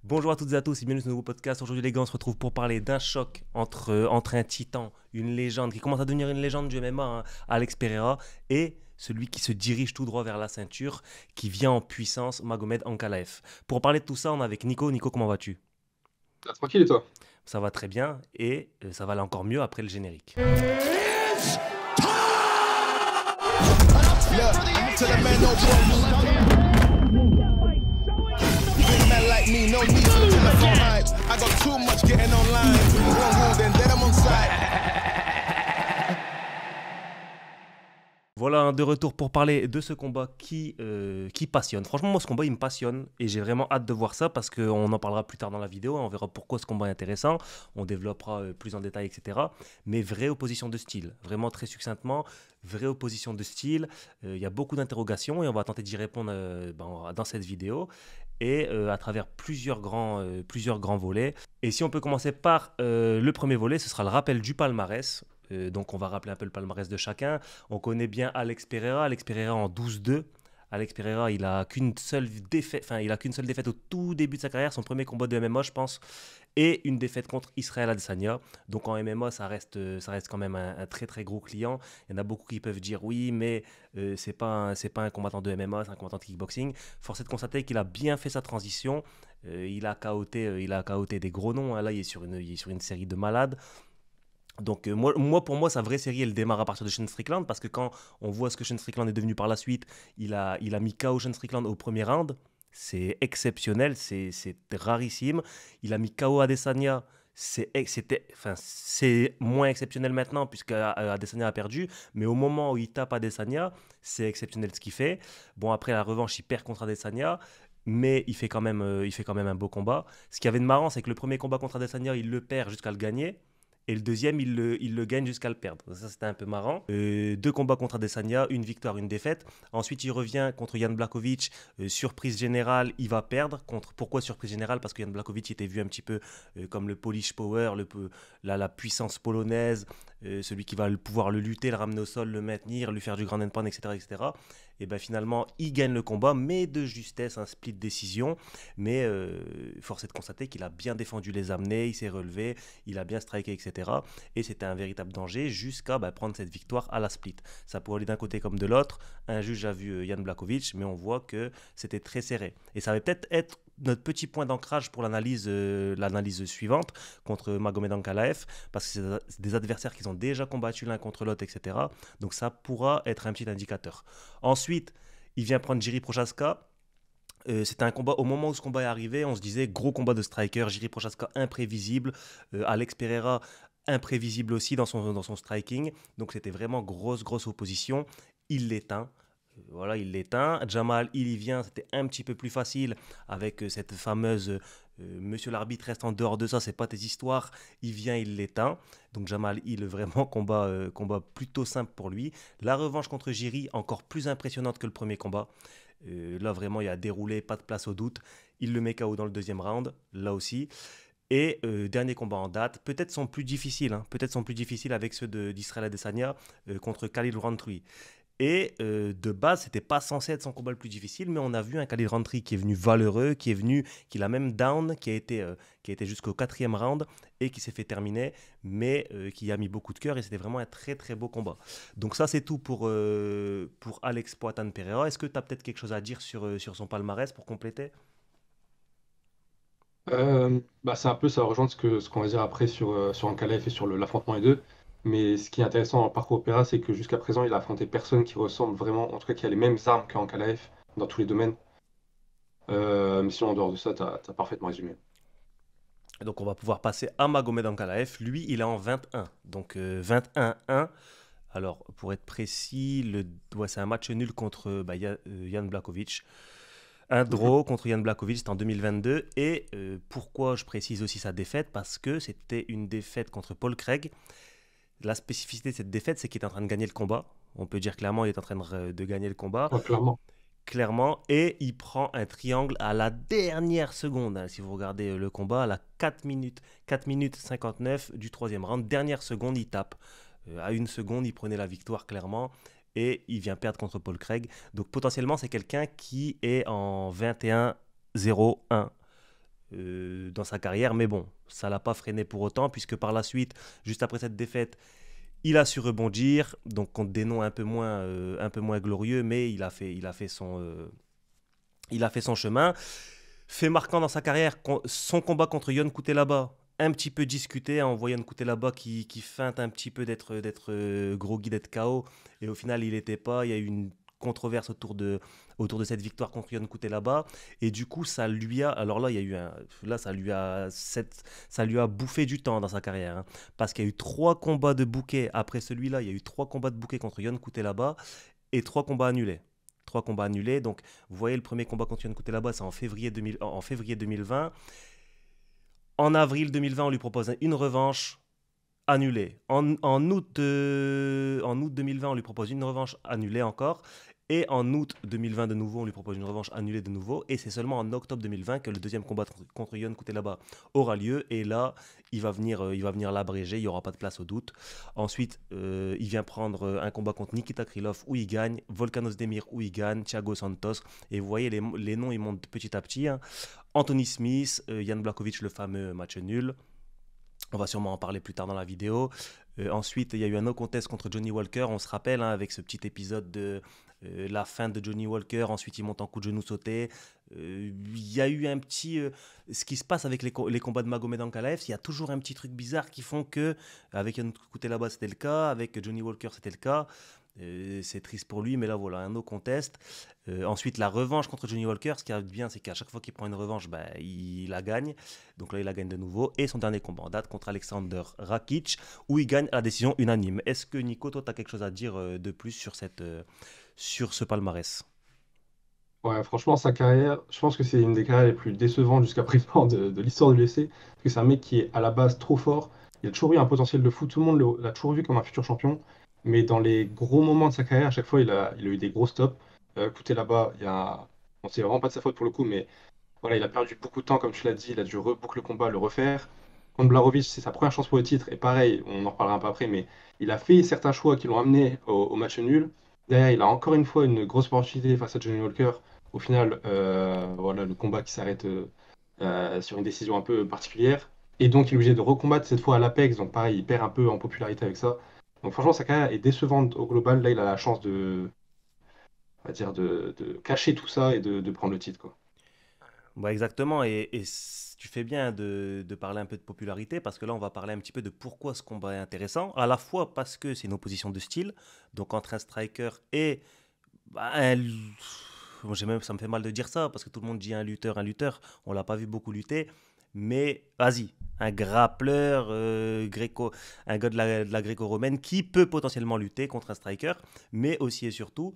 Bonjour à toutes et à tous et bienvenue sur ce nouveau podcast. Aujourd'hui les gars, on se retrouve pour parler d'un choc entre un titan, une légende qui commence à devenir une légende du MMA, hein, Alex Pereira, et celui qui se dirige tout droit vers la ceinture, qui vient en puissance, Magomed Ankalaev. Pour parler de tout ça, on est avec Nico. Nico, comment vas-tu? Ah, tranquille et toi? Ça va très bien et ça va aller encore mieux après le générique. Look, to the man, no big man like me, no need for telephone hype. I got too much getting online. One rule, then I'm on side. Voilà, de retour pour parler de ce combat qui passionne. Franchement, moi, ce combat, il me passionne et j'ai vraiment hâte de voir ça parce qu'on en parlera plus tard dans la vidéo. On verra pourquoi ce combat est intéressant. On développera plus en détail, etc. Mais vraie opposition de style. Vraiment très succinctement, vraie opposition de style. Il y a beaucoup d'interrogations et on va tenter d'y répondre dans cette vidéo et à travers plusieurs grands volets. Et si on peut commencer par le premier volet, ce sera le rappel du palmarès. Donc on va rappeler un peu le palmarès de chacun. On connaît bien Alex Pereira. Alex Pereira en 12-2. Alex Pereira, il a qu'une seule défaite au tout début de sa carrière, son premier combat de MMA, je pense, et une défaite contre Israel Adesanya. Donc en MMA, ça reste quand même un très très gros client. Il y en a beaucoup qui peuvent dire oui, mais c'est pas un combattant de MMA, c'est un combattant de kickboxing. Force est de constater qu'il a bien fait sa transition. Il a KOté des gros noms, hein. Là, il est sur une série de malades. Donc pour moi, sa vraie série, elle démarre à partir de Sean Strickland, parce que quand on voit ce que Sean Strickland est devenu par la suite, il a mis KO Sean Strickland au premier round. C'est exceptionnel, c'est rarissime. Il a mis KO Adesanya. C'est moins exceptionnel maintenant puisque Adesanya a perdu, mais au moment où il tape Adesanya, c'est exceptionnel ce qu'il fait. Bon, après la revanche, il perd contre Adesanya, mais il fait quand même un beau combat. Ce qui avait de marrant, c'est que le premier combat contre Adesanya, il le perd jusqu'à le gagner. Et le deuxième, il le gagne jusqu'à le perdre. Ça, c'était un peu marrant. Deux combats contre Adesanya, une victoire, une défaite. Ensuite, il revient contre Jan Blachowicz. Surprise générale, il va perdre. Pourquoi surprise générale? Parce que Jan Blachowicz était vu un petit peu comme le Polish Power, la puissance polonaise, celui qui va pouvoir le lutter, le ramener au sol, le maintenir, lui faire du ground and pound, etc., etc. Et bien finalement, il gagne le combat, mais de justesse, un split décision. Mais force est de constater qu'il a bien défendu les amener, il s'est relevé, il a bien striké, etc. Et c'était un véritable danger jusqu'à prendre cette victoire à la split. Ça pourrait aller d'un côté comme de l'autre. Un juge a vu Jan Blachowicz, mais on voit que c'était très serré. Et ça va peut-être être notre petit point d'ancrage pour l'analyse suivante contre Magomed Ankalaev, parce que c'est des adversaires qui ont déjà combattu l'un contre l'autre, etc. Donc ça pourra être un petit indicateur. Ensuite, il vient prendre Jiri Prochazka. C'était un combat, au moment où ce combat est arrivé, on se disait gros combat de striker, Jiri Prochazka imprévisible, Alex Pereira imprévisible aussi dans son striking. Donc c'était vraiment grosse opposition. Il l'éteint. Voilà, il l'éteint. Jamal, il y vient, c'était un petit peu plus facile avec cette fameuse Monsieur l'arbitre reste en dehors de ça, c'est pas tes histoires. Il vient, il l'éteint. Donc Jamal, il vraiment combat plutôt simple pour lui. La revanche contre Jiri, encore plus impressionnante que le premier combat. Là, vraiment, il a déroulé, pas de place au doute. Il le met KO dans le deuxième round, là aussi. Et dernier combat en date, peut-être son plus difficile, hein, avec ceux d'Israël Adesanya contre Khalil Rountree. Et de base, c'était pas censé être son combat le plus difficile, mais on a vu un Khalil Rountree qui est venu valeureux, qui l'a même down, qui a été jusqu'au quatrième round et qui s'est fait terminer, mais qui a mis beaucoup de cœur et c'était vraiment un très très beau combat. Donc ça, c'est tout pour Alex Poatan Pereira. Est-ce que tu as peut-être quelque chose à dire sur son palmarès pour compléter? C'est un peu, ça rejoint ce qu'on va dire après sur Ankalaev et sur l'affrontement des deux. Mais ce qui est intéressant dans le parcours Opéra, c'est que jusqu'à présent, il a affronté personne qui ressemble vraiment, en tout cas qui a les mêmes armes qu'Ankalaev dans tous les domaines. Mais sinon, en dehors de ça, t'as parfaitement résumé. Donc on va pouvoir passer à Magomed Ankalaev. Lui, il est en 21. Donc 21-1. Alors, pour être précis, c'est un match nul contre Jan Blachowicz. Un Mhm. draw contre Jan Blachowicz, c'était en 2022. Et pourquoi je précise aussi sa défaite? Parce que c'était une défaite contre Paul Craig. La spécificité de cette défaite, c'est qu'il est en train de gagner le combat. On peut dire clairement, il est en train de gagner le combat. Ouais, clairement. Clairement. Et il prend un triangle à la dernière seconde, hein. Si vous regardez le combat, à la 4 minutes 59 du troisième round. Dernière seconde, il tape. À une seconde, il prenait la victoire clairement. Et il vient perdre contre Paul Craig. Donc potentiellement, c'est quelqu'un qui est en 21-0-1. dans sa carrière. Mais bon, ça l'a pas freiné pour autant, puisque par la suite, juste après cette défaite, il a su rebondir, donc contre des noms un peu moins glorieux, mais il a fait son chemin. Fait marquant dans sa carrière, son combat contre Yon Kutelaba, un petit peu discuté, hein, on voit Yon Kutelaba qui feinte un petit peu d'être groggy, d'être KO, et au final il n'était pas, il y a eu une controverse autour de cette victoire contre Yon Kutelaba, et du coup ça lui a, alors là il y a eu là ça lui a bouffé du temps dans sa carrière, hein, parce qu'il y a eu 3 combats de bouquet, après celui-là il y a eu 3 combats de bouquet contre Yon Kutelaba, et 3 combats annulés. 3 combats annulés. Donc, vous voyez, le premier combat contre Yann Couté là-bas, c'est en février 2020. En avril 2020, on lui propose une revanche annulée. En août 2020, on lui propose une revanche annulée encore. Et en août 2020, de nouveau, on lui propose une revanche annulée de nouveau. Et c'est seulement en octobre 2020 que le deuxième combat contre Yon Kutelaba aura lieu. Et là, il va venir l'abréger. Il n'y aura pas de place au doute. Ensuite, il vient prendre un combat contre Nikita Krylov où il gagne. Volkanos Demir où il gagne. Thiago Santos. Et vous voyez, les noms, ils montent petit à petit, hein. Anthony Smith, Jan Blachowicz, le fameux match nul. On va sûrement en parler plus tard dans la vidéo. Ensuite, il y a eu un no contest contre Johnny Walker. On se rappelle, hein, avec ce petit épisode de la fin de Johnny Walker. Ensuite, il monte en coup de genou sauté. Il y a eu un petit... ce qui se passe avec les combats de Magomed Ankalaev, il y a toujours un petit truc bizarre qui font que, avec Yann Kutelaba, c'était le cas. Avec Johnny Walker, c'était le cas. C'est triste pour lui, mais là voilà, un no contest. Ensuite, la revanche contre Johnny Walker. Ce qui est bien, c'est qu'à chaque fois qu'il prend une revanche, il la gagne. Donc là, il la gagne de nouveau. Et son dernier combat en date contre Alexander Rakic, où il gagne à la décision unanime. Est-ce que Nico, toi, tu as quelque chose à dire de plus sur ce palmarès? Ouais, franchement, sa carrière, je pense que c'est une des carrières les plus décevantes jusqu'à présent de l'histoire du l'UFC. Parce que c'est un mec qui est à la base trop fort. Il a toujours eu un potentiel de fou. Tout le monde l'a toujours vu comme un futur champion. Mais dans les gros moments de sa carrière, à chaque fois, il a eu des gros stops. Écoutez, là-bas, bon, c'est vraiment pas de sa faute pour le coup, mais voilà, il a perdu beaucoup de temps, comme tu l'as dit. Il a dû reboucler le combat, le refaire. Contre Blachowicz, c'est sa première chance pour le titre. Et pareil, on en reparlera un peu après, mais il a fait certains choix qui l'ont amené au match nul. Derrière, il a encore une fois une grosse opportunité face à Johnny Walker. Au final, voilà, le combat qui s'arrête sur une décision un peu particulière. Et donc, il est obligé de recombattre cette fois à l'Apex. Donc, pareil, il perd un peu en popularité avec ça. Donc, franchement, sa carrière est décevante au global. Là, il a la chance on va dire, de cacher tout ça et de prendre le titre, quoi. Bah exactement, tu fais bien de parler un peu de popularité, parce que là, on va parler un petit peu de pourquoi ce combat est intéressant, à la fois parce que c'est une opposition de style, donc entre un striker et bah, bon, ça me fait mal de dire ça, parce que tout le monde dit un lutteur, on l'a pas vu beaucoup lutter, mais vas-y, un grappleur un gars de la gréco-romaine qui peut potentiellement lutter contre un striker, mais aussi et surtout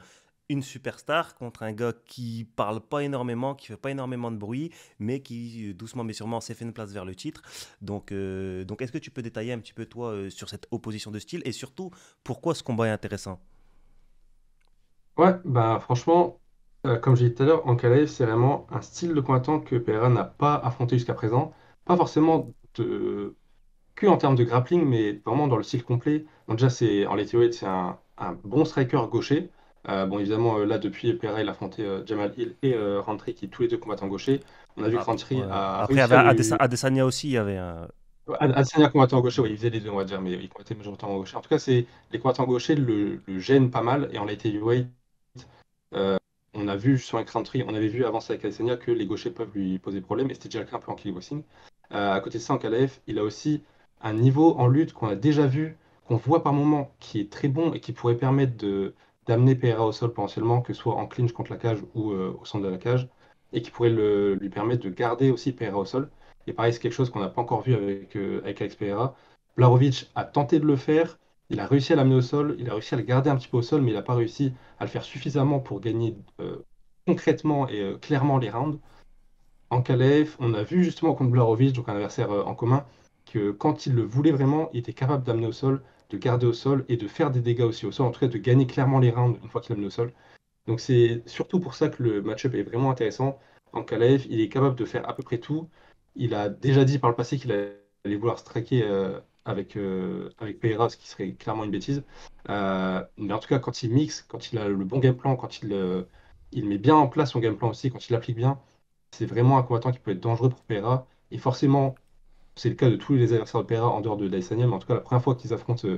une superstar contre un gars qui parle pas énormément, qui fait pas énormément de bruit, mais qui doucement mais sûrement s'est fait une place vers le titre. Donc est-ce que tu peux détailler un petit peu toi sur cette opposition de style, et surtout pourquoi ce combat est intéressant? Ouais, bah franchement, comme j'ai dit tout à l'heure, Ankalaev, c'est vraiment un style de combattant que Pereira n'a pas affronté jusqu'à présent. Pas forcément que en termes de grappling, mais vraiment dans le style complet. Donc déjà, en lightweight, c'est un bon striker gaucher. Bon, évidemment, là, depuis, Pereira, il a affronté Jamal Hill et Rountree, qui tous les deux combattent en gaucher. On a vu que Rountree a Après, il y réussi à avait lui... Adesanya aussi, il y avait un... Adesanya combattant en gaucher, oui, il faisait les deux, on va dire, mais il combattait majoritairement en gaucher. En tout cas, les combattants gauchers le gênent pas mal, et en light heavyweight, euh, on a vu sur un Rountree, on avait vu avant ça avec Adesanya que les gauchers peuvent lui poser problème, et c'était déjà le cas un peu en kickboxing. À côté de ça, en KLF, il a aussi un niveau en lutte qu'on a déjà vu, qu'on voit par moment, qui est très bon et qui pourrait permettre d'amener Pereira au sol potentiellement, que ce soit en clinch contre la cage ou au centre de la cage, et qui pourrait lui permettre de garder aussi Pereira au sol. Et pareil, c'est quelque chose qu'on n'a pas encore vu avec Alex Pereira. Blachowicz a tenté de le faire, il a réussi à l'amener au sol, il a réussi à le garder un petit peu au sol, mais il n'a pas réussi à le faire suffisamment pour gagner concrètement et clairement les rounds. En KLF, on a vu justement contre Blachowicz, donc un adversaire en commun, que quand il le voulait vraiment, il était capable d'amener au sol, de garder au sol et de faire des dégâts aussi au sol, en tout cas de gagner clairement les rounds une fois qu'il l'a amené au sol. Donc c'est surtout pour ça que le match-up est vraiment intéressant. En KLF, il est capable de faire à peu près tout. Il a déjà dit par le passé qu'il allait vouloir striker avec Pereira, ce qui serait clairement une bêtise. Mais en tout cas, quand il mixe, quand il a le bon game plan, quand il met bien en place son game plan aussi, quand il l'applique bien, c'est vraiment un combattant qui peut être dangereux pour Pereira. Et forcément, c'est le cas de tous les adversaires de Pereira en dehors de Adesanya, mais en tout cas, la première fois qu'ils affrontent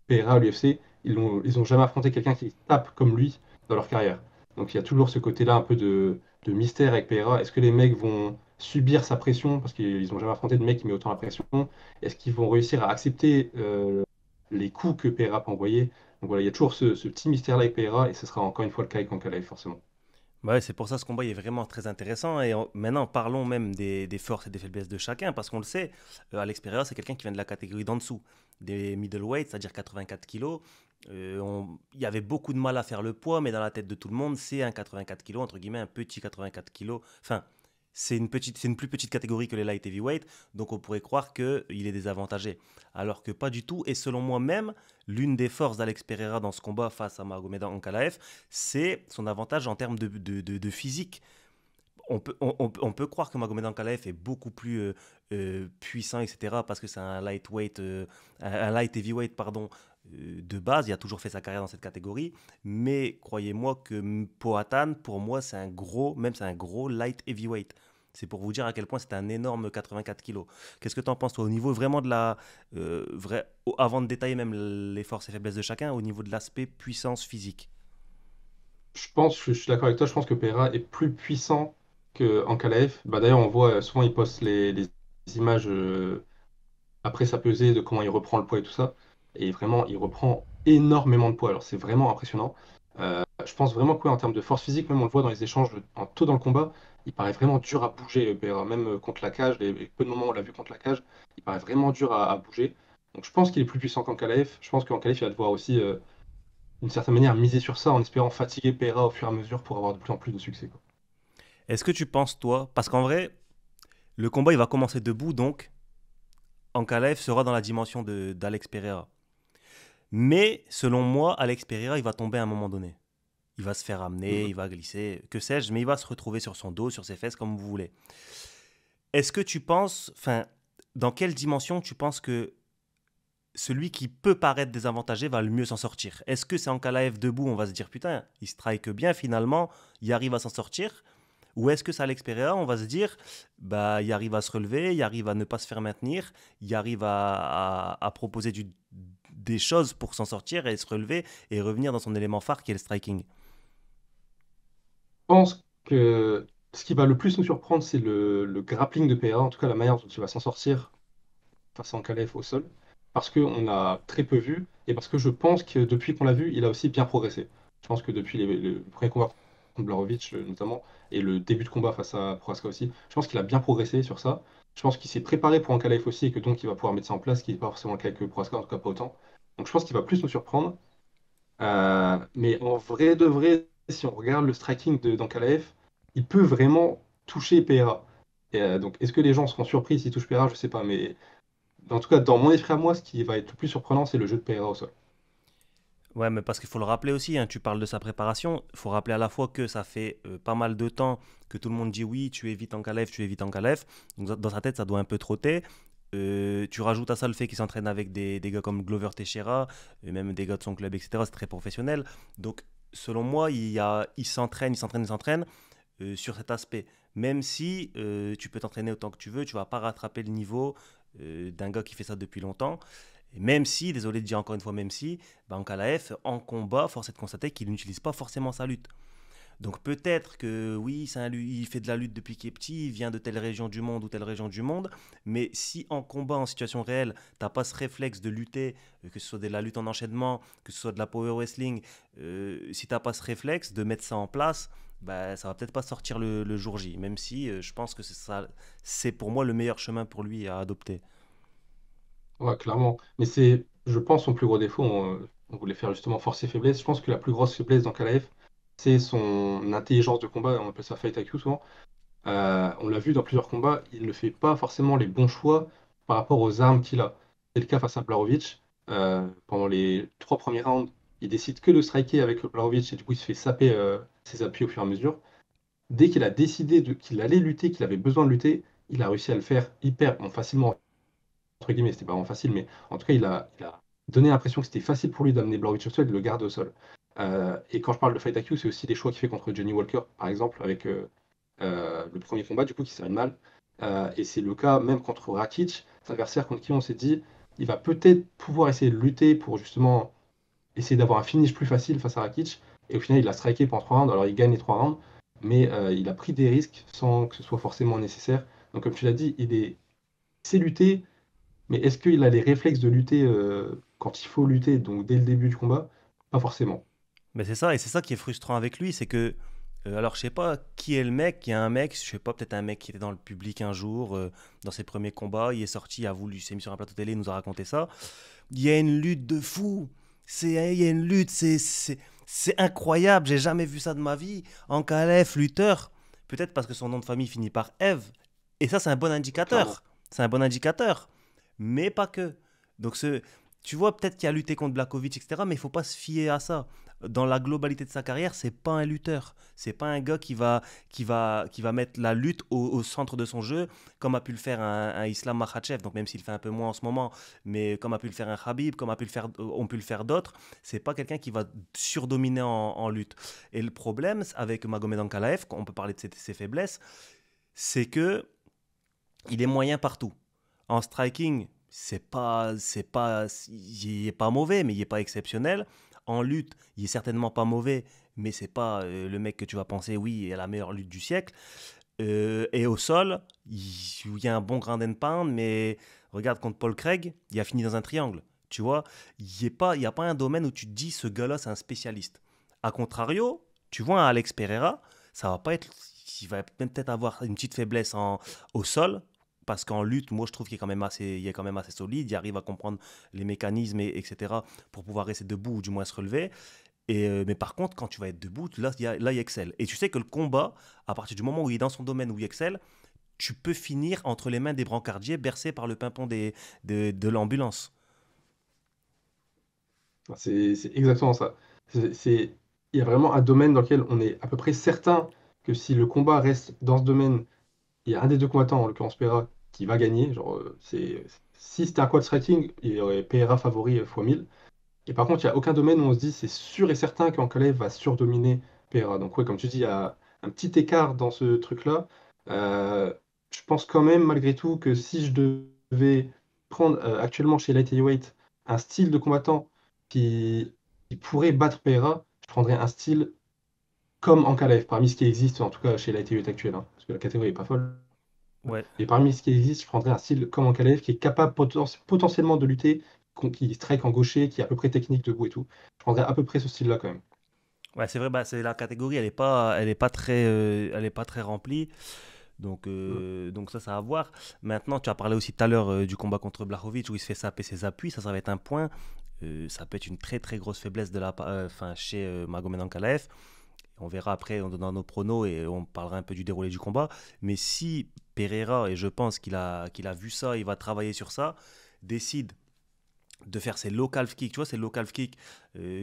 Pereira à l'UFC, ils ont jamais affronté quelqu'un qui tape comme lui dans leur carrière. Donc il y a toujours ce côté-là un peu de mystère avec Pereira. Est-ce que les mecs vont subir sa pression parce qu'ils n'ont jamais affronté de mec qui met autant la pression? Est-ce qu'ils vont réussir à accepter les coups que Pereira peut envoyer? Donc voilà, il y a toujours ce petit mystère-là avec Pereira et ce sera encore une fois le cas avec Ankalaev, forcément. Ouais, c'est pour ça que ce combat il est vraiment très intéressant. Et maintenant, parlons même des forces et des faiblesses de chacun, parce qu'on le sait, Alex Pereira, c'est quelqu'un qui vient de la catégorie d'en dessous, des middleweight, c'est-à-dire 84 kilos. Il y avait beaucoup de mal à faire le poids, mais dans la tête de tout le monde, c'est un 84 kilos, entre guillemets, un petit 84 kilos. Enfin, c'est une plus petite catégorie que les light heavyweight, donc on pourrait croire qu'il est désavantagé. Alors que pas du tout, et selon moi même, l'une des forces d'Alex Pereira dans ce combat face à Magomed Ankalaev, c'est son avantage en termes de physique. On peut croire que Magomed Ankalaev est beaucoup plus puissant, etc., parce que c'est un lightweight, un light heavyweight, pardon, de base. Il a toujours fait sa carrière dans cette catégorie. Mais croyez-moi que Poatan, pour moi, c'est un gros, même c'est un gros light heavyweight. C'est pour vous dire à quel point c'est un énorme 84 kilos. Qu'est-ce que tu en penses, toi, au niveau vraiment de la. Avant de détailler même les forces et faiblesses de chacun, au niveau de l'aspect puissance physique? Je suis d'accord avec toi, je pense que Pereira est plus puissant que Ankalaev. Bah, d'ailleurs, on voit souvent, il poste les images après sa pesée, de comment il reprend le poids et tout ça. Et vraiment, il reprend énormément de poids. Alors, c'est vraiment impressionnant. Je pense vraiment que ouais, en termes de force physique, même on le voit dans les échanges tôt dans le combat, il paraît vraiment dur à bouger, Pereira. Même contre la cage, les peu de moments où on l'a vu contre la cage, il paraît vraiment dur à bouger. Donc, je pense qu'il est plus puissant qu'Ankalaev. Je pense qu'Ankalaev, il va devoir aussi, d'une certaine manière, miser sur ça en espérant fatiguer Pereira au fur et à mesure pour avoir de plus en plus de succès, quoi. Est-ce que tu penses, toi, parce qu'en vrai, le combat il va commencer debout, donc Ankalaev sera dans la dimension d'Alex Pereira. Mais selon moi, Alex Pereira, il va tomber à un moment donné. Il va se faire amener, Mhm. il va glisser, que sais-je, mais il va se retrouver sur son dos, sur ses fesses, comme vous voulez. Est-ce que tu penses, enfin, dans quelle dimension tu penses que celui qui peut paraître désavantagé va le mieux s'en sortir? Est-ce que c'est Ankalaev debout, on va se dire, putain, il strike bien finalement, il arrive à s'en sortir? Ou est-ce que c'est Alex Pereira, on va se dire, bah, il arrive à se relever, il arrive à ne pas se faire maintenir, il arrive à proposer des choses pour s'en sortir et se relever et revenir dans son élément phare qui est le striking. Je pense que ce qui va le plus nous surprendre, c'est le grappling de Pereira, en tout cas la manière dont il va s'en sortir face à Ankalaev au sol, parce qu'on a très peu vu, et parce que je pense que depuis qu'on l'a vu, il a aussi bien progressé. Je pense que depuis le premier combat contre Blachowicz, notamment, et le début de combat face à Prohaska aussi, je pense qu'il a bien progressé sur ça. Je pense qu'il s'est préparé pour Ankalaev aussi, et que donc il va pouvoir mettre ça en place, ce qui n'est pas forcément le cas avec Prohaska, en tout cas pas autant. Donc je pense qu'il va plus nous surprendre. Mais en vrai de vrai, si on regarde le striking d'Ankalaev, il peut vraiment toucher Pereira. Donc, est-ce que les gens seront surpris s'il touche Pereira? Je sais pas. Mais en tout cas, dans mon esprit à moi, ce qui va être le plus surprenant, c'est le jeu de Pereira au sol. Ouais, mais parce qu'il faut le rappeler aussi, hein, tu parles de sa préparation, il faut rappeler à la fois que ça fait pas mal de temps que tout le monde dit oui, tu évites Ankalaev, tu évites Ankalaev. Donc dans sa tête, ça doit un peu trotter. Tu rajoutes à ça le fait qu'il s'entraîne avec des gars comme Glover Teixeira, et même des gars de son club, etc. C'est très professionnel. Donc selon moi, il s'entraîne, il s'entraîne, il s'entraîne sur cet aspect. Même si tu peux t'entraîner autant que tu veux, tu vas pas rattraper le niveau d'un gars qui fait ça depuis longtemps. Et même si, désolé de dire encore une fois, même si, bah, Ankalaev, en combat, force est de constater qu'il n'utilise pas forcément sa lutte. Donc peut-être que oui, il fait de la lutte depuis qu'il est petit, il vient de telle région du monde ou telle région du monde, mais si en combat, en situation réelle, t'as pas ce réflexe de lutter, que ce soit de la lutte en enchaînement, que ce soit de la power wrestling, si t'as pas ce réflexe de mettre ça en place, bah, ça va peut-être pas sortir le jour J, même si je pense que c'est pour moi le meilleur chemin pour lui à adopter. Ouais, clairement. Mais c'est, je pense, son plus gros défaut. On voulait faire justement force et faiblesse. Je pense que la plus grosse faiblesse d'Ankalaev, c'est son intelligence de combat. On appelle ça fight IQ souvent. On l'a vu dans plusieurs combats, il ne fait pas forcément les bons choix par rapport aux armes qu'il a. C'est le cas face à Blachowicz. Pendant les 3 premiers rounds, il décide que de striker avec Blachowicz et du coup il se fait saper ses appuis au fur et à mesure. Dès qu'il a décidé qu'il allait lutter, qu'il avait besoin de lutter, il a réussi à le faire hyper bon, facilement, entre guillemets, c'était pas vraiment facile, mais en tout cas il a donné l'impression que c'était facile pour lui d'amener Blachowicz au sol et de le garder au sol. Et quand je parle de fight IQ, c'est aussi des choix qu'il fait contre Johnny Walker, par exemple, avec le premier combat, du coup, qui s'est mal. Et c'est le cas même contre Rakic, cet adversaire contre qui on s'est dit, il va peut-être pouvoir essayer de lutter pour justement essayer d'avoir un finish plus facile face à Rakic. Et au final, il a striké pendant 3 rounds. Alors, il gagne les 3 rounds, mais il a pris des risques sans que ce soit forcément nécessaire. Donc, comme tu l'as dit, il sait lutter, mais est-ce qu'il a les réflexes de lutter quand il faut lutter, donc dès le début du combat? Pas forcément. Mais c'est ça, et c'est ça qui est frustrant avec lui, c'est que, alors je sais pas qui est le mec, il y a un mec, je sais pas, peut-être un mec qui était dans le public un jour, dans ses premiers combats, il est sorti, il s'est mis sur un plateau télé, il nous a raconté ça. Il y a une lutte de fou, il y a une lutte, c'est incroyable, j'ai jamais vu ça de ma vie. Ankalaev, lutteur, peut-être parce que son nom de famille finit par Eve, et ça c'est un bon Clairement. indicateur, c'est un bon indicateur, mais pas que. Donc tu vois, peut-être qu'il a lutté contre Blakovic, etc., mais il faut pas se fier à ça. Dans la globalité de sa carrière, c'est pas un lutteur. C'est pas un gars qui va mettre la lutte au centre de son jeu, comme a pu le faire un Islam Makhachev. Donc même s'il fait un peu moins en ce moment, mais comme a pu le faire un Khabib, comme ont pu le faire d'autres, c'est pas quelqu'un qui va surdominer en lutte. Et le problème avec Magomed Ankalaev, on peut parler de ses faiblesses, c'est que il est moyen partout. En striking, il est pas mauvais, mais il est pas exceptionnel. En lutte, il est certainement pas mauvais, mais c'est pas le mec que tu vas penser, oui, il a la meilleure lutte du siècle. Et au sol, il y a un bon ground and pound, mais regarde contre Paul Craig, il a fini dans un triangle. Tu vois, il y a pas un domaine où tu te dis ce gars-là, c'est un spécialiste. A contrario, tu vois un Alex Pereira, ça va pas être, il va même peut-être avoir une petite faiblesse au sol, parce qu'en lutte, moi je trouve il est quand même assez solide, il arrive à comprendre les mécanismes, etc., pour pouvoir rester debout ou du moins se relever. Mais par contre, quand tu vas être debout, là, il excelle. Et tu sais que le combat, à partir du moment où il est dans son domaine, où il excelle, tu peux finir entre les mains des brancardiers, bercé par le pimpon de l'ambulance. C'est exactement ça. Il y a vraiment un domaine dans lequel on est à peu près certain que si le combat reste dans ce domaine, il y a un des deux combattants, en l'occurrence Pereira, qui va gagner. Genre, si c'était un quad striking, il y aurait Pereira favori fois 1000. Et par contre, il n'y a aucun domaine où on se dit c'est sûr et certain qu'Ankalaev va surdominer Pereira. Donc, ouais, comme tu dis, il y a un petit écart dans ce truc-là. Euh, je pense quand même, malgré tout, que si je devais prendre actuellement chez Light Heavyweight un style de combattant qui pourrait battre Pereira, je prendrais un style comme Ankalaev, parmi ce qui existe, en tout cas chez Light Heavyweight actuel, hein, parce que la catégorie n'est pas folle. Ouais. Et parmi ce qui existe, je prendrais un style comme Ankalaev qui est capable potentiellement de lutter, qui strike en gaucher, qui est à peu près technique debout et tout. Je prendrais à peu près ce style-là quand même. Ouais, c'est vrai, bah, c'est la catégorie, elle est pas très remplie. Mm. Donc ça à voir. Maintenant, tu as parlé aussi tout à l'heure du combat contre Blachowicz où il se fait saper ses appuis. Ça va être un point. Ça peut être une très très grosse faiblesse chez Magomed Ankalaev. On verra après dans nos pronos et on parlera un peu du déroulé du combat. Mais si Pereira, et je pense qu'il a vu ça, il va travailler sur ça, décide de faire ses low calf kicks, tu vois, ces low calf kicks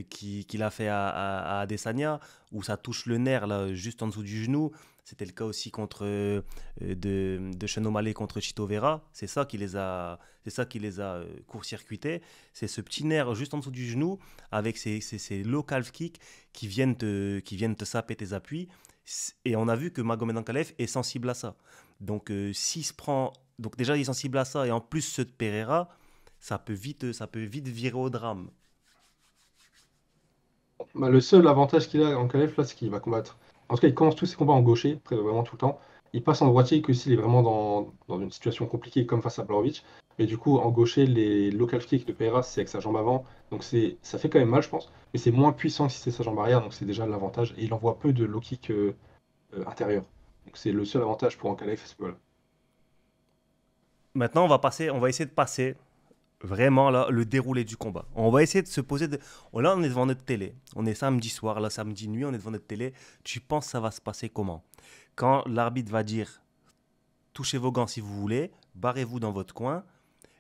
qu'il a fait à Adesanya, où ça touche le nerf là, juste en dessous du genou. C'était le cas aussi de Sean O'Malley contre Chito Vera. C'est ça qui les a court-circuités. C'est ce petit nerf juste en dessous du genou avec ces low calf kicks qui viennent te saper tes appuis. Et on a vu que Magomed Ankalaev est sensible à ça. Donc s'il se prend, donc déjà il est sensible à ça et en plus ceux de Pereira, ça peut vite virer au drame. Bah, le seul avantage qu'il a en Ankalaev, là, c'est qu'il va combattre. En tout cas, il commence tous ses combats en gaucher, vraiment tout le temps. Il passe en droitier que s'il est vraiment dans une situation compliquée comme face à Blachowicz. Mais du coup, en gaucher, les local kicks de Pereira, c'est avec sa jambe avant. Donc ça fait quand même mal, je pense. Mais c'est moins puissant que si c'est sa jambe arrière, donc c'est déjà l'avantage. Et il envoie peu de low kick intérieur. Donc c'est le seul avantage pour Ankalaev. Voilà. Maintenant, on va essayer de passer vraiment là le déroulé du combat. On va essayer de se poser. Là, on est devant notre télé. On est samedi soir, là, samedi nuit, on est devant notre télé. Tu penses que ça va se passer comment? Quand l'arbitre va dire touchez vos gants si vous voulez, barrez-vous dans votre coin.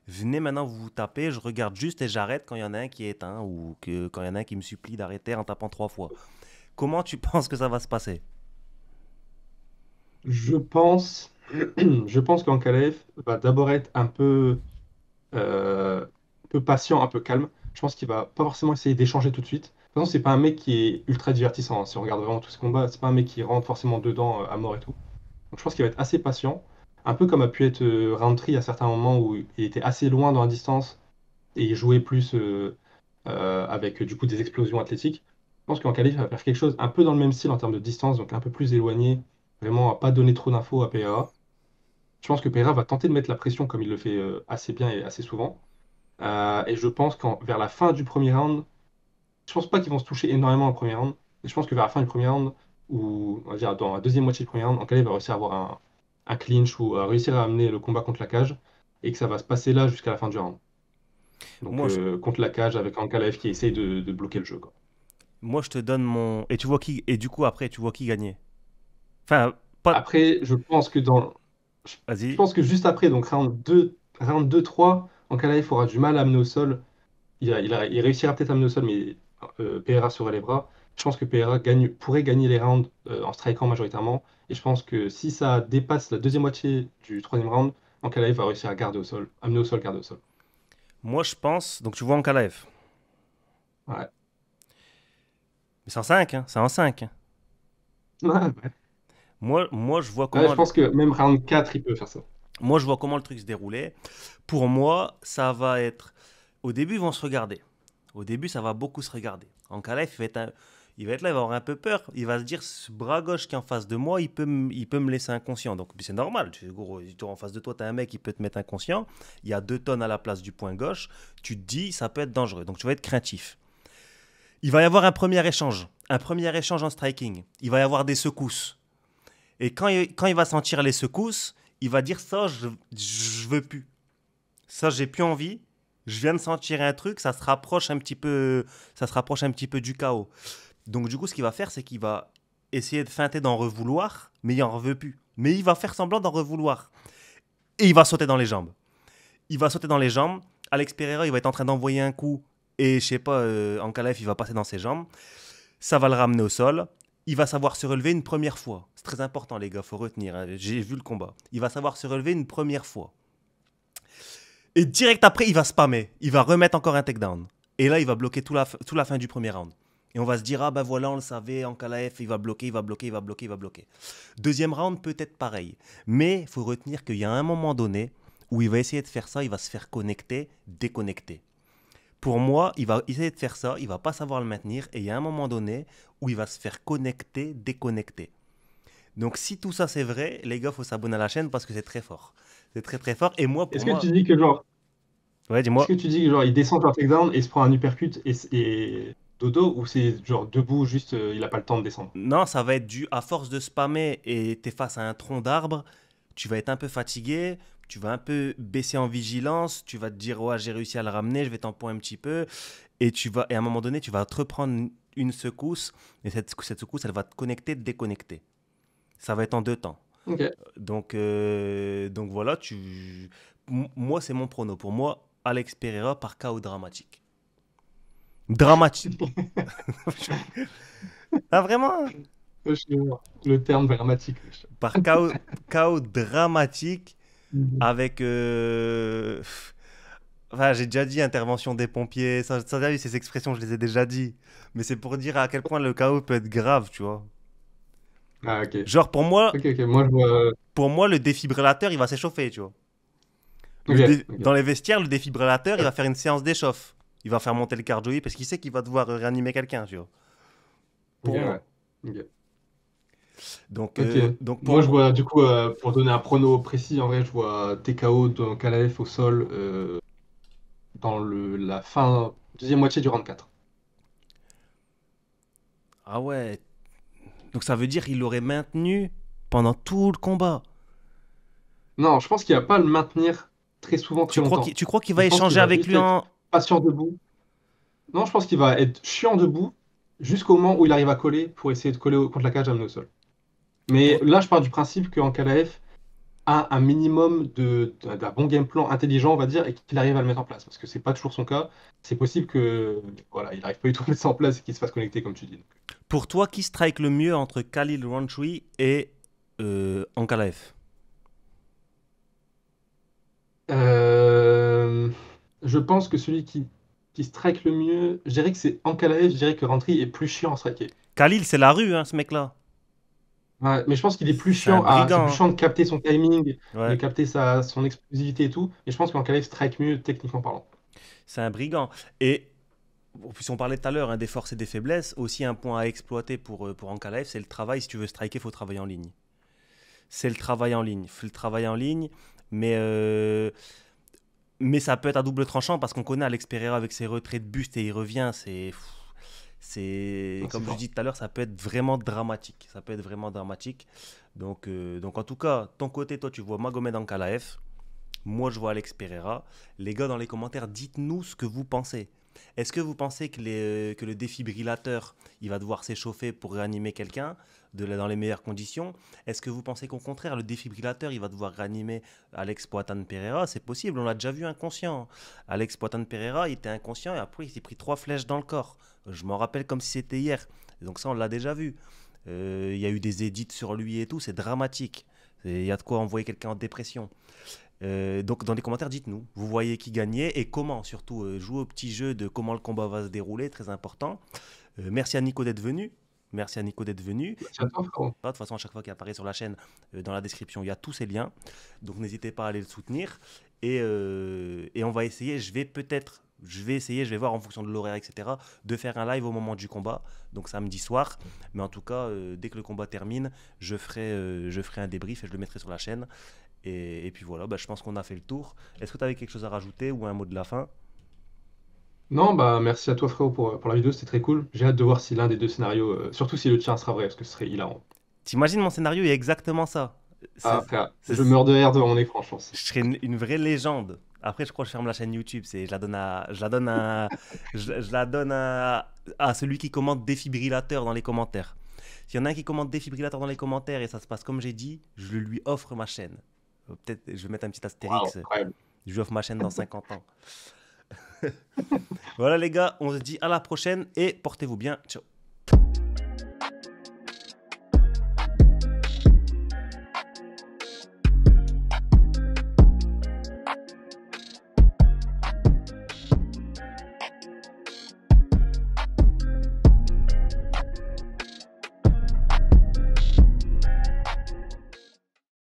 Venez maintenant vous taper, je regarde juste et j'arrête quand il y en a un qui est éteint ou quand il y en a un qui me supplie d'arrêter en tapant 3 fois. Comment tu penses que ça va se passer? Je pense, je pense qu'Ankalaev va d'abord être un peu patient, un peu calme. Je pense qu'il va pas forcément essayer d'échanger tout de suite. De toute façon, c'est pas un mec qui est ultra divertissant, hein. Si on regarde vraiment tous ces combats, c'est pas un mec qui rentre forcément dedans à mort et tout. Donc je pense qu'il va être assez patient, un peu comme a pu être Roundtree à certains moments où il était assez loin dans la distance et il jouait plus avec du coup des explosions athlétiques. Je pense qu'en qualif, il va faire quelque chose un peu dans le même style en termes de distance, donc un peu plus éloigné, vraiment à pas donner trop d'infos à Pereira. Je pense que Pereira va tenter de mettre la pression comme il le fait assez bien et assez souvent. Et je pense qu'en vers la fin du premier round, je pense pas qu'ils vont se toucher énormément au premier round, mais je pense que vers la fin du premier round, ou on va dire dans la deuxième moitié du premier round, Ankalaev va réussir à avoir un clinch ou à réussir à amener le combat contre la cage et que ça va se passer là jusqu'à la fin du round. Donc Moi, contre la cage avec Ankalaev qui essaye de bloquer le jeu, quoi. moi, je te donne mon. Et tu vois qui. Et du coup, après, tu vois qui gagner. Enfin, pas. Après, je Vas-y. pense que juste après, donc round 2 3, Ankalaev aura du mal à amener au sol. Il réussira peut-être à amener au sol, mais Pereira se relèvera. Je pense que Pereira pourrait gagner les rounds en strikant majoritairement. Et je pense que si ça dépasse la deuxième moitié du troisième round, Ankalaev va réussir à garder au sol, amener au sol, garder au sol. Moi, je pense. Donc, tu vois Ankalaev. Ouais. Mais c'est en 5, hein. C'est en 5. Hein. Ouais, ouais. Moi, je vois Ouais, comment. je pense que même round 4, il peut faire ça. Moi, je vois comment le truc se déroulait. Pour moi, ça va être. Au début, ils vont se regarder. Au début, ça va beaucoup se regarder. Ankalaev, il va être là, il va avoir un peu peur. Il va se dire, ce bras gauche qui est en face de moi, il peut me laisser inconscient. Donc, c'est normal. Gros, si tu es en face de toi, tu as un mec qui peut te mettre inconscient. Il y a 2 tonnes à la place du point gauche. Tu te dis, ça peut être dangereux. Donc, tu vas être craintif. Il va y avoir un premier échange. Un premier échange en striking. Il va y avoir des secousses. Et quand il va sentir les secousses, il va dire, ça, je veux plus. Ça, j'ai plus envie. Je viens de sentir un truc, ça se rapproche un petit peu du chaos. Donc du coup, ce qu'il va faire, c'est qu'il va essayer de feinter d'en revouloir, mais il en veut plus. Mais il va faire semblant d'en revouloir. Et il va sauter dans les jambes. Il va sauter dans les jambes. Alex Pereira, il va être en train d'envoyer un coup. Et je sais pas, Ankalaev, il va passer dans ses jambes. Ça va le ramener au sol. Il va savoir se relever une première fois. C'est très important, les gars, faut retenir. Hein. J'ai vu le combat. Il va savoir se relever une première fois. Et direct après, il va spammer. Il va remettre encore un takedown. Et là, il va bloquer toute la fin du premier round. Et on va se dire, ah ben voilà, on le savait, Ankalaev, il va bloquer, il va bloquer, il va bloquer, il va bloquer. Deuxième round, peut-être pareil. Mais il faut retenir qu'il y a un moment donné où il va essayer de faire ça, il va se faire connecter, déconnecter. Pour moi, il va essayer de faire ça, il va pas savoir le maintenir. Et il y a un moment donné où il va se faire connecter, déconnecter. Donc si tout ça c'est vrai, les gars, faut s'abonner à la chaîne parce que c'est très fort. C'est très très fort. Et moi, pour Est-ce que moi... tu dis que genre, Ouais, est-ce dis-moi. que tu dis que genre il descend sur un takedown et se prend un uppercut et dodo ou c'est genre debout juste il a pas le temps de descendre? Non, ça va être dû à force de spammer et t'es face à un tronc d'arbre, tu vas être un peu fatigué, tu vas un peu baisser en vigilance, tu vas te dire ouais j'ai réussi à le ramener, je vais t'empoigner un petit peu et à un moment donné tu vas te reprendre une secousse et cette secousse elle va te connecter, te déconnecter. Ça va être en 2 temps. Ok. Donc voilà, moi c'est mon prono. Pour moi, Alex Pereira par KO dramatique. Dramatique. Ah vraiment? Le terme dramatique. Par chaos dramatique avec... Enfin, j'ai déjà dit intervention des pompiers, ces expressions, je les ai déjà dit. Mais c'est pour dire à quel point le chaos peut être grave, tu vois. Ah, ok. Genre, Ok, ok. Moi, je vois. pour moi le défibrillateur, il va s'échauffer, tu vois. Ok, ok. Dans les vestiaires, le défibrillateur, il va faire une séance d'échauffe. Il va faire monter le cardio parce qu'il sait qu'il va devoir réanimer quelqu'un, tu vois. Ok, Pour moi. ouais. Ok. Donc, Ok. donc pour Moi, je moi... vois, du coup, pour donner un prono précis, en vrai, je vois TKO dans Kalaev au sol dans la fin, deuxième moitié du round 4. Ah ouais. Donc ça veut dire qu'il l'aurait maintenu pendant tout le combat. Non, je pense qu'il va pas le maintenir très souvent, très longtemps. Tu crois qu'il va Je pense qu'il échanger va avec juste lui être en... patient debout. Non, je pense qu'il va être chiant debout jusqu'au moment où il arrive à coller pour essayer de coller contre la cage amener au sol. Mais pour- là, je pars du principe qu'en Kalaev a un minimum d'un bon game plan intelligent, on va dire, et qu'il arrive à le mettre en place. Parce que c'est pas toujours son cas. C'est possible que voilà, il arrive pas du tout à mettre ça en place et qu'il se fasse connecter, comme tu dis. Pour toi, qui strike le mieux entre Khalil Rountree et Ankalaev? Euh, je pense que celui qui strike le mieux, je dirais que c'est Ankalaev, je dirais que Rentry est plus chiant à striker. Khalil, c'est la rue, hein, ce mec-là. Ouais, mais je pense qu'il est plus C'est un chiant c'est plus brigand, chiant de capter son timing, hein. de Ouais, capter son explosivité et tout. Et je pense qu'en Calais strike mieux techniquement parlant. c'est un brigand. Et si on parlait tout à l'heure hein, des forces et des faiblesses, aussi un point à exploiter pour Ankalaev, c'est le travail. Si tu veux striker, il faut travailler en ligne. C'est le travail en ligne. Faut le travail en ligne, mais, euh, mais ça peut être à double tranchant parce qu'on connaît Alex Pereira avec ses retraits de buste et il revient. C'est Donc c'est comme je fort. dis tout à l'heure, ça peut être vraiment dramatique. Ça peut être vraiment dramatique. Donc en tout cas, ton côté, toi, tu vois Magomed Ankalaev. Moi, je vois Alex Pereira. Les gars, dans les commentaires, dites-nous ce que vous pensez. Est-ce que vous pensez que le défibrillateur, il va devoir s'échauffer pour réanimer quelqu'un dans les meilleures conditions? Est-ce que vous pensez qu'au contraire, le défibrillateur, il va devoir réanimer Alex Poatan Pereira? C'est possible, on l'a déjà vu inconscient. Alex Poatan Pereira, il était inconscient et après, il s'est pris 3 flèches dans le corps. Je m'en rappelle comme si c'était hier. Donc ça, on l'a déjà vu. Il y a eu des édits sur lui et tout, c'est dramatique. Il y a de quoi envoyer quelqu'un en dépression. Donc dans les commentaires, dites-nous, vous voyez qui gagnait et comment, surtout jouer au petit jeu de comment le combat va se dérouler, très important. Merci à Nico d'être venu. Merci à Nico d'être venu. Merci à toi, frérot. De toute façon, à chaque fois qu'il apparaît sur la chaîne, dans la description, il y a tous ces liens. Donc n'hésitez pas à aller le soutenir. Et on va essayer, je vais voir en fonction de l'horaire, etc., de faire un live au moment du combat, donc samedi soir. Mais en tout cas, dès que le combat termine, je ferai un débrief et je le mettrai sur la chaîne. Et puis voilà, bah, je pense qu'on a fait le tour. Est-ce que tu avais quelque chose à rajouter ou un mot de la fin? Non, bah merci à toi, frérot, pour la vidéo, c'était très cool. J'ai hâte de voir si l'un des deux scénarios, surtout si le tien sera vrai, parce que ce serait hilarant. T'imagines mon scénario, il y a exactement ça. Ah, C'est, frère, je c'est- meurs de rire devant mon écran, je pense. je serais une vraie légende. Après, je crois que je ferme la chaîne YouTube. Je la donne à celui qui commente défibrillateur dans les commentaires. S'il y en a un qui commente défibrillateur dans les commentaires et ça se passe comme j'ai dit, je lui offre ma chaîne. Peut-être, je vais mettre un petit Waouh, astérix. incroyable. Je lui offre ma chaîne dans 50 ans. Voilà les gars, on se dit à la prochaine et portez-vous bien. Ciao.